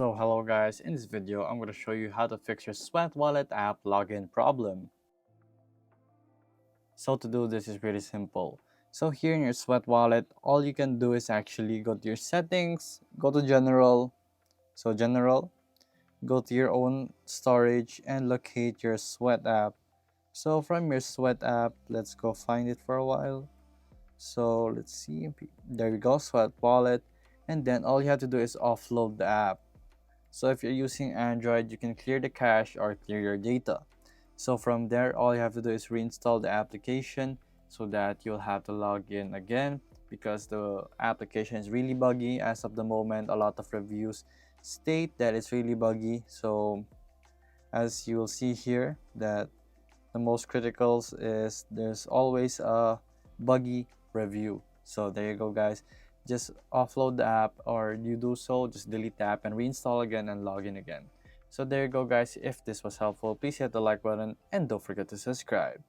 So hello guys, in this video I'm going to show you how to fix your Sweat Wallet app login problem. So to do this is really simple. So here in your Sweat Wallet, all you can do is actually go to your settings, go to general, go to your own storage and locate your Sweat app. So from your Sweat app, let's go find it for a while. So let's see, there we go, Sweat Wallet, and then all you have to do is offload the app. So if you're using Android, you can clear the cache or clear your data. So from there, all you have to do is reinstall the application so that you'll have to log in again because the application is really buggy as of the moment. A lot of reviews state that it's really buggy. So as you will see here, that the most critical is there's always a buggy review. So there you go guys, just offload the app, or you do so just delete the app and reinstall again and log in again. So there you go guys. If this was helpful, please hit the like button and don't forget to subscribe.